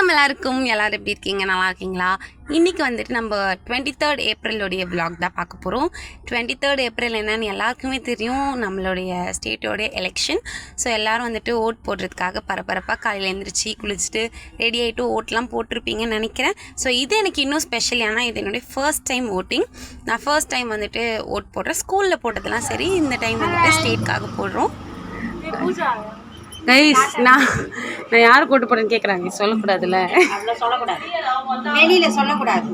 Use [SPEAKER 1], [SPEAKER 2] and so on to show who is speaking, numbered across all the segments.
[SPEAKER 1] வணக்கம் எல்லாருக்கும். எல்லாரும் எப்படி இருக்கீங்க? நல்லா இருக்கீங்களா? இன்றைக்கி வந்துட்டு நம்ம 23rd ஏப்ரலோடைய vlog தான் பார்க்க போகிறோம். 23rd ஏப்ரல் என்னன்னு எல்லாருக்குமே தெரியும், நம்மளுடைய ஸ்டேட்டோடைய எலெக்ஷன். ஸோ எல்லோரும் வந்துட்டு ஓட் போடுறதுக்காக பரபரப்பாக காலையில் எழுந்திரிச்சு குளிச்சுட்டு ரெடி ஆகிட்டு ஓட்லாம் போட்டிருப்பீங்கன்னு நினைக்கிறேன். ஸோ இது எனக்கு இன்னும் ஸ்பெஷல், ஏன்னா இது என்னுடைய ஃபர்ஸ்ட் டைம் ஓட்டிங். நான் ஃபர்ஸ்ட் டைம் வந்துட்டு ஓட் போடுறேன். ஸ்கூலில் போட்டதெல்லாம் சரி, இந்த டைம் வந்துட்டு ஸ்டேட்காக போடுறோம். கைஸ், நான் யார் கூட்டு போறேன்னு கேட்குறாங்க, சொல்லக்கூடாதுல்ல,
[SPEAKER 2] வெளியில சொல்லக்கூடாது.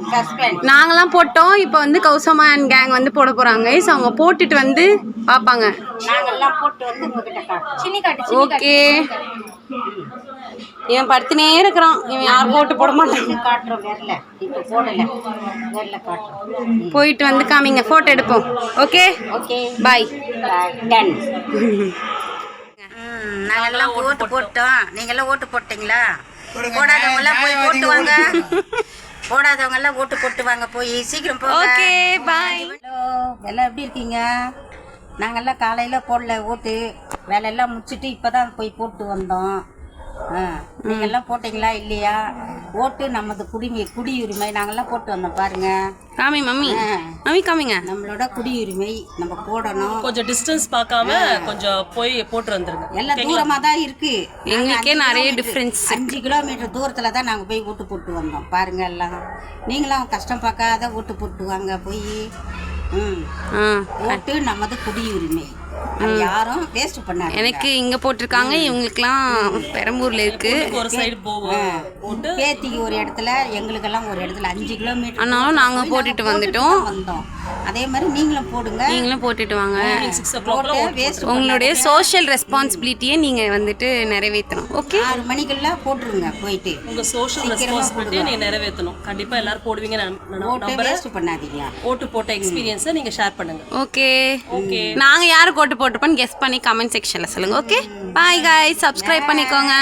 [SPEAKER 1] நாங்களாம் போட்டோம். இப்போ வந்து கௌசமா அண்ட் கேங் வந்து போட போறாங்க. கைஸ், அவங்க போட்டுட்டு வந்து பார்ப்பாங்க.
[SPEAKER 2] நாங்கெல்லாம் போட்டு வந்து உங்ககிட்ட காட்டுறோம்.
[SPEAKER 1] ஓகே, இவன் படுத்துனே இருக்கிறான். இவன் யார் போட்டு போட மாட்டாங்க.
[SPEAKER 2] காட்டுறோம், வரல இப்போ போடல, வரல காட்டுறோம்.
[SPEAKER 1] போயிட்டு வந்து காமிங்க, போட்டோ எடுப்போம். ஓகே
[SPEAKER 2] ஓகே,
[SPEAKER 1] பாய்.
[SPEAKER 2] டன்.
[SPEAKER 3] நாங்கெல்லாம் ஓட்டு போட்டோம். நீங்கெல்லாம் ஓட்டு போட்டீங்களா? போடாதவங்கெல்லாம் போய் போட்டு வாங்க. போடாதவங்கெல்லாம் ஓட்டு போட்டு வாங்க, போய் சீக்கிரம் போங்க.
[SPEAKER 1] Okay bye.
[SPEAKER 3] ஹலோ, எல்லாம் எப்படி இருக்கீங்க? நாங்கெல்லாம் காலையில் போடல ஓட்டு, வேலையெல்லாம் முடிச்சுட்டு இப்போ தான் போய் போட்டு வந்தோம். நீங்கெல்லாம் போட்டிங்களா இல்லையா? ஓட்டு நமது குடியுரிமை. நாங்கெல்லாம் போட்டு வந்தோம் பாருங்க.
[SPEAKER 1] காமி மம்மி, மம்மி காமிங்க.
[SPEAKER 3] நம்மளோட குடியுரிமை, நம்ம போடணும்.
[SPEAKER 4] கொஞ்சம் டிஸ்டன்ஸ் பார்க்காம கொஞ்சம் போய் போட்டு வந்துருங்க.
[SPEAKER 3] எல்லாம் தூரமாக தான் இருக்கு.
[SPEAKER 1] எங்களுக்கே நிறைய டிஃப்ரென்ஸ்.
[SPEAKER 3] 5 கிலோமீட்டர் தூரத்தில் தான் நாங்கள் போய் ஓட்டு போட்டு வந்தோம் பாருங்க. எல்லாம் நீங்களும் கஷ்டம் பார்க்காத ஓட்டு போட்டு வாங்க போய். ஓட்டு நமது குடியுரிமை, யாரும் வேஸ்ட் பண்ணாங்க.
[SPEAKER 1] எனக்கு இங்க போட்டிருக்காங்க, இவங்களுக்குலாம் பெரம்பூர்ல இருக்கு.
[SPEAKER 4] ஒரு சைடு போவோம்,
[SPEAKER 3] பேத்திக்கு ஒரு இடத்துல, எங்களுக்கெல்லாம் ஒரு இடத்துல 5 கிலோமீட்டர்.
[SPEAKER 1] ஆனாலும் நாங்க போட்டுட்டு வந்துட்டோம்.
[SPEAKER 3] அதே மாதிரி நீங்களும் போடுங்க,
[SPEAKER 1] நீங்களும் போட்டுட்டு வாங்க.
[SPEAKER 4] 6 o'clock
[SPEAKER 3] வேஸ்ட்
[SPEAKER 1] உங்களுடைய சோஷியல் ரெஸ்பான்சிபிலிட்டியை நீங்க வந்துட்டு நிறைவேற்றணும். ஓகே,
[SPEAKER 3] 6 மணிக்கெல்லாம் போட்டுருங்க. போயிட்டு
[SPEAKER 4] உங்க சோஷியல் ரெஸ்பான்சிபிலிட்டியை நீங்க நிறைவேற்றணும். கண்டிப்பா எல்லாரும் போடுவீங்க.
[SPEAKER 3] ஓட்டு வேஸ்ட் பண்ணாதீங்க.
[SPEAKER 4] ஓட்டு போட்ட எக்ஸ்பீரியன்ஸை நீங்க ஷேர் பண்ணுங்க.
[SPEAKER 1] ஓகே, நாங்க யாருக்கு ஓட்டு போட்டிருப்போன்னு கெஸ் பண்ணி கமெண்ட் செக்ஷன்ல சொல்லுங்க. ஓகே பாய் காய்ஸ், சப்ஸ்கிரைப் பண்ணிக்கோங்க.